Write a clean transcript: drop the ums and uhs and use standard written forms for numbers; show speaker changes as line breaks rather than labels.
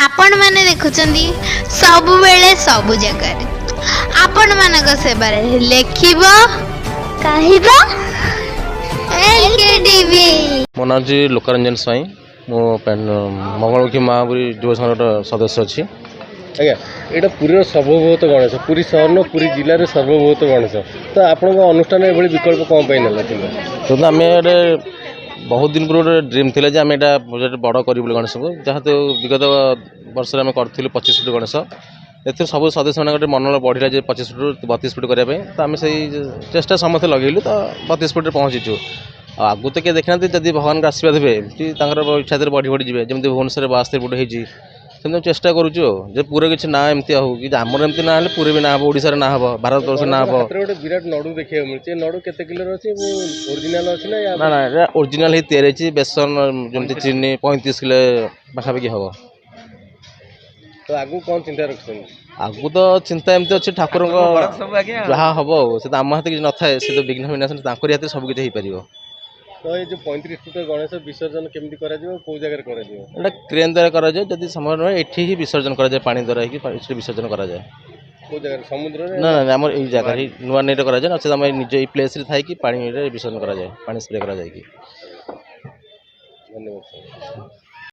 आपण माने देखुचंदी सबु बेले सबु जगह आपण मानक सेबारे लेखिबो कहिबो एलकेडीबी।
मो नाम जी लोकरंजन स्वाई मो मंगलमुखी महापुरी युव संघर सदस्य अच्छी।
आज्ञा यहाँ पुरी सर्वभूत गणेश पुरी सहर न पुरी जिले में सर्वभूत गणेश तो आपण अनुष्ठान ये विकल्प कौन पाई ना
तो आम बहुत दिन पूर्व ड्रीम थी आम यहाँ प्रोजेक्ट बड़ करूँ गणेश को जहाँ तो विगत वर्ष आम करूँ 25 फुट गणेश ए सब सदस्य मैंने मनोबल बढ़ला 25 फुट 32 फुट करने तो आम से चेष्टा समस्त लगेलु तो 32 फुट पहुँचीचु। आगु तो किए देखना जब भगवान आशीर्वाद हे इच्छा बढ़ी बढ़ी जाए जमी भुवनेश्वर 72 फुट होती चेष्टा करुचु जे पूरे किसी ना एमती हो कि आमर एमती ना पूरे भी ना हम ओडिशा ना हम भारत वर्ष ना हम
गोटे विराट नडु देखा मिलती नडु केते किलो अच्छी ओरिजिनल अच्छी ना
ना ओरिजिनल ही तैयारी बेसन जमी चीनी 35 किलो पाखापाखि हम।
तो आगु कौन चिंता रखते
आगु तो चिंता एमती अच्छी ठाकुर जहाँ हम से आम हाथ किसी न था से तो विघ्न विनाशन हाथ सब किसी हो पार।
तो ये जो 35 फुट गणेश विसर्जन केमती करा कौ जगह करा
क्रेन द्वारा करा जाए जदि समय नुहे एठी ही विसर्जन करा जाए पानी द्वारा ही विसर्जन करा जाए
कौ जगह समुद्र
ना ना आम यही जगह ही नुआ नहीं करा जाए नचेत आम निज प्लेस थे कि पानी विसर्जन करा जाए पानी स्प्रे करा जाए।
धन्यवाद।